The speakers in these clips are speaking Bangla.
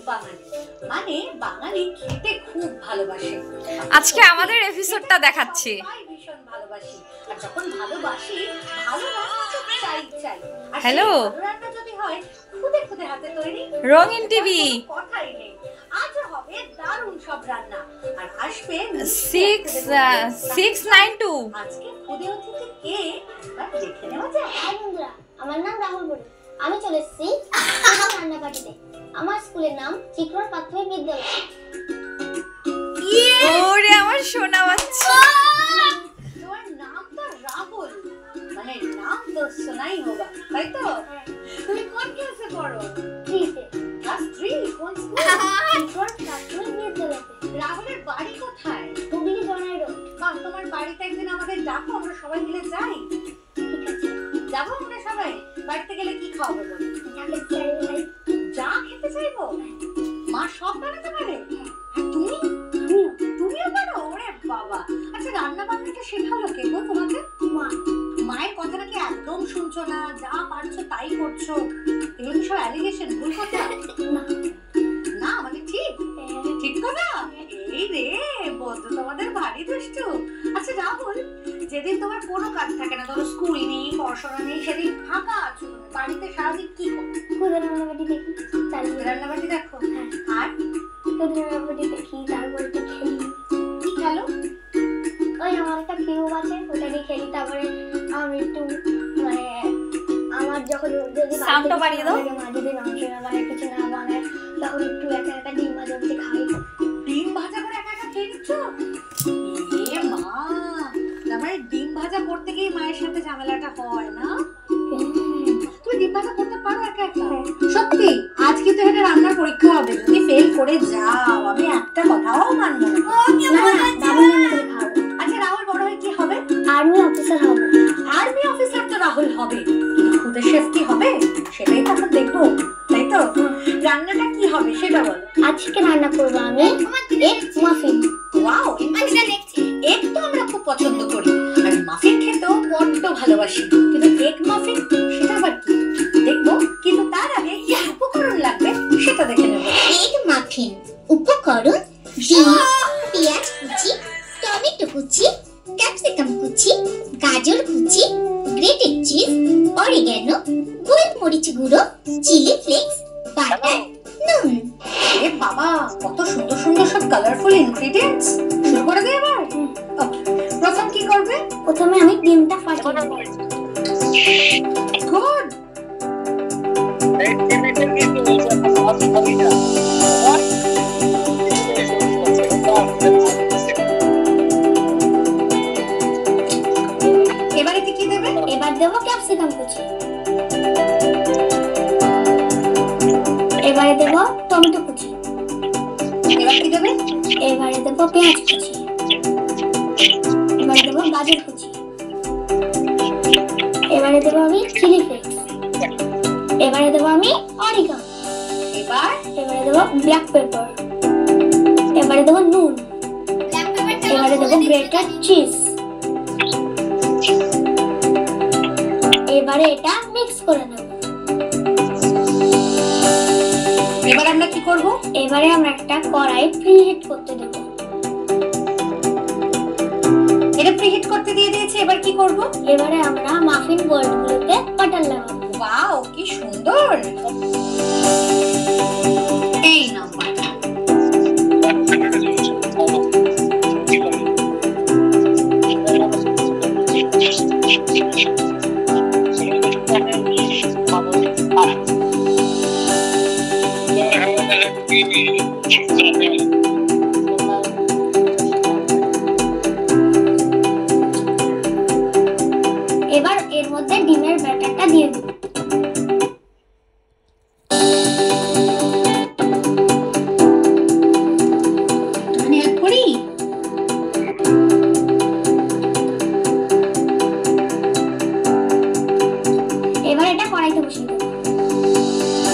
বাঙালি, মানে বাঙালি খেতে খুব ভালোবাসে। আজকে আমাদের এপিসোডটা দেখাচ্ছি। ভীষণ ভালোবাসি, আর যখন ভালোবাসি ভালো রান্না তো চাই চাই। হ্যালো, রান্না যদি হয় খুদে খুদে হাতে তৈরি, রঙিন টিভি কথাই নেই। আজ হবে দারুণ সব রান্না, আর আসবে 692। আজকে খুদে অতিথি কে এবার দেখে নেওয়া যায়। হাই বন্ধুরা, আমার নাম রাহুল বড়ি। আমি চলে এসেছি রান্না পার্টিতে। আমার স্কুলের নাম চিকরন প্রাথমিক বিদ্যালয়। ওরে আমার সোনা বাচ্চা, তোমার নাম তো রাহুল, মানে নাম তো শোনাই হোগা, তাই তো? তুমি কোন ক্লাসে পড়ো? 3 তে। ক্লাস 3? কোন স্কুল? চিকরন প্রাথমিক বিদ্যালয়তে। রাহুলের বাড়ি কোথায়? হুগলি জনাই রোড। বাহ, তোমার বাড়িতে একদিন আমাদের ডাকো, আমরা সবাই মিলে যাই। ঠিক আছে, যাবো আমরা সবাই। বাড়িতে গেলে কি খাওয়াবে বলো? যাকে চাই ভাই। যা খেতে চাইবো? মা সব বানাতে পারে? আর তুমি? তুমিও পারো? ওরে বাবা। আচ্ছা, রান্না বান্নাটা শেখালো কে গো তোমাকে? মা। মায়ের কথা নাকি একদম শুনছো না, যা পারছো তাই করছো। এগুলো কি সব অ্যালিগেশন, ভুল কথা? না না মানে ঠিক ঠিক কথা। এই রে বন্ধু, তোমাদের ভারী দুষ্টু। আচ্ছা রাহুল, যেদিন তোমার কোনো কাজ থাকে না, ধরো স্কুল নেই, পড়াশোনা নেই, সেদিন ফাঁকা আছো তুমি, বাড়িতে সারাদিন কি করো? খুদে রান্নাবাটি দেখি, তারপরে রান্নাবাড়ি দেখো? আর খুদে রান্নাবাটি দেখি, তারপরে একটু খেলি। কি খেলো? ওই আমার একটা কিউব আছে, ওটা দিয়ে খেলি। তারপরে আমি একটু মানে আমার যখন যদি সাউন্ডটা বাড়িয়ে দাও। মা যদি মাংস না বানায়, কিছু না বানায়, তখন একটু একা একা ডিম ভাজা দিয়ে খাই। ডিম ভাজা করে একা একা খেয়ে নিচ্ছ? এ মা, তারপরে ডিম ভাজা করতে গিয়ে মায়ের সাথে ঝামেলাটা হয় না? তুমি ডিম ভাজা করতে পারো একা একা? সত্যি? আজকে তো এটা রান্নার পরীক্ষা হবে, যদি ফেল করে যাও আমি একটা কথাও মানবো না। আচ্ছা রাহুল বড় হয়ে কি হবে? আর্মি অফিসার হবে। আর্মি অফিসার তো রাহুল হবে, কিন্তু খুদে শেফ কি হবে সেটাই তো এখন দেখবো, তাই তো? রান্নাটা কি হবে সেটা বলো। আজকে রান্না করবো আমি এগ মাফিন। ওয়াও, এগ তো আমরা খুব পছন্দ করি, আর মাফিন খেতেও বড্ড ভালোবাসি, কিন্তু এগ মাফিন সেটা আবার কি দেখবো। কিন্তু তার আগে কি উপকরণ লাগবে সেটা দেখে নেবো। এগ মাফিন উপকরণ: ডিম, পেঁয়াজ কুচি, টমেটো কুচি, ক্যাপসিকাম কুচি, গাজর কুচি, গ্রেটেড চিজ, অরিগ্যানো, গোলমরিচ গুঁড়ো, চিলি ফ্লেক্স, বাটার, নুন। এ বাবা, কত সুন্দর সুন্দর সব কালারফুল ইনগ্রেডিয়েন্টস। শুরু করে দে এবার। ওকে, প্রথম কি করবে? প্রথমে আমি ডিমটা ফাটিয়ে দেব। গুড। এবারে কি দেবে? এবার দেব ক্যাপসিকাম কুচি। এবারে দেব টমেটো কুচি। এবার কি দেবে? এবারে দেব পেঁয়াজ কুচি। এবারে দেব গাজর কুচি। এবারে দেব আমি চিলি ফ্লেক্স। এবারে দেব আমি অরিগানো। এবারে দেব ব্ল্যাক পেপার। এবারে দেব নুন। এবারে দেব গ্রেটেড চিজ। এবারে এটা মিক্স করে নেব। এবার আমরা কি করব? এবারে আমরা একটা কড়াই প্রিহিট করতে দেব। এটা প্রিহিট করতে দিয়ে দিয়েছি, এবার কি করব? এবারে আমরা মাফিন বোর্ডগুলোতে বাটার লাগাবো। ওয়াও, কি সুন্দর। এই নাও বাটার। এবার এর মধ্যে ডিমের ব্যাটারটা দিয়ে দেব। আমি এক করি। এবার এটা কড়াইতে বসিয়ে দেব।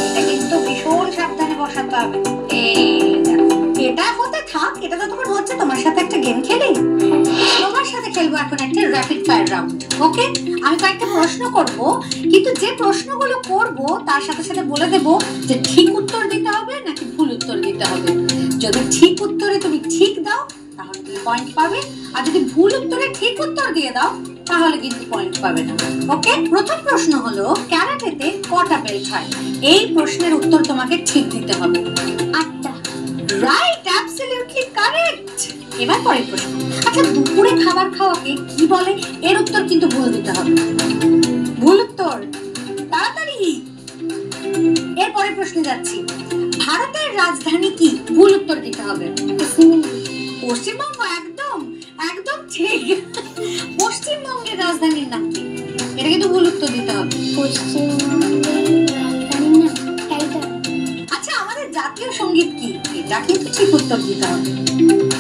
এটা কিন্তু ভীষণ সাবধানে বসাতে হবে। এই দেখো, এটা হতে থাক, এটা তো তখন হচ্ছে। তোমার সাথে একটা গেম খেলি। তোমার সাথে খেলবো এখন একটা র্যাপিড ফায়ার রাউন্ড। ওকে, আমি কয়েকটা প্রশ্ন করব, কিন্তু যে প্রশ্নগুলো করব তার সাথে সাথে বলে দেব যে ঠিক উত্তর দিতে হবে নাকি ভুল উত্তর। উত্তর দিতে হবে। যদি ঠিক উত্তরে তুমি ঠিক দাও তাহলে তুমি পয়েন্ট পাবে, আর যদি ভুল উত্তরে ঠিক উত্তর দিয়ে দাও তাহলে কিন্তু পয়েন্ট পাবে না। ওকে, প্রথম প্রশ্ন হলো ক্যারাটেতে কটা বেল্ট হয়? এই প্রশ্নের উত্তর তোমাকে ঠিক দিতে হবে। 8টা। Right, absolutely correct. এবার পরের প্রশ্ন, আচ্ছা দুপুরে খাবার খাওয়াকে কি বলে? এর উত্তর কিন্তু ভুল দিতে হবে। ভুল উত্তর, তাড়াতাড়ি। এর পরের প্রশ্নে যাচ্ছি, ভারতের রাজধানী কি? ভুল উত্তর দিতে হবে। পশ্চিমবঙ্গ, একদম একদম ঠিক। পশ্চিমবঙ্গের রাজধানীর নাম কি? এটা কিন্তু ভুল উত্তর দিতে হবে। পশ্চিমবঙ্গের রাজধানীর নাম টাইটান। আচ্ছা আমাদের জাতীয় সঙ্গীত কি? এটা কিন্তু ঠিক উত্তর দিতে হবে।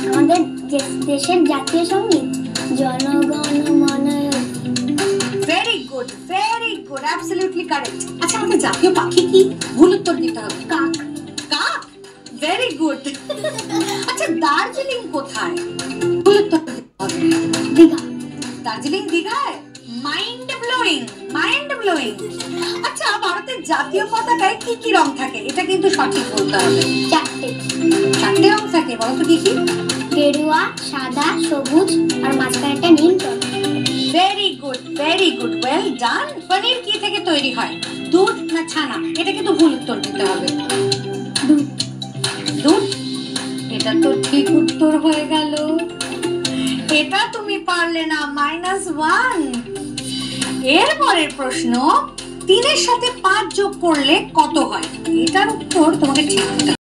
আমাদের দেশের জাতীয় সঙ্গীত জনগণ মন। Very good, absolutely correct. আচ্ছা আমাদের জাতীয় পাখি কি? ভুল উত্তর দিতে হবে। কাক। কাক, ভেরি গুড। আচ্ছা দার্জিলিং কোথায়? ভুল উত্তর দিতে হবে। দীঘা। দার্জিলিং দীঘায়? Mind blowing. আচ্ছা ভারতের জাতীয় পতাকায় কি কি রং থাকে? এটা কিন্তু সঠিক বলতে হবে। 4টে রং থাকে, বলো তো কি কি? গেরুয়া, সাদা, সবুজ আর মাঝখানেটা নীল রং। Very good, well done. Paneer কি থেকে তৈরি হয়? দুধ না ছানা? এটা কিন্তু ভুল উত্তর দিতে হবে। দুধ, এটা তো ঠিক উত্তর হয়ে গেল। এটা তুমি পারলে না, -1। এর পরের প্রশ্ন, 3 এর সাথে 5 যোগ করলে কত হয়? এটার উত্তর তোমাকে ঠিক দিতে হবে।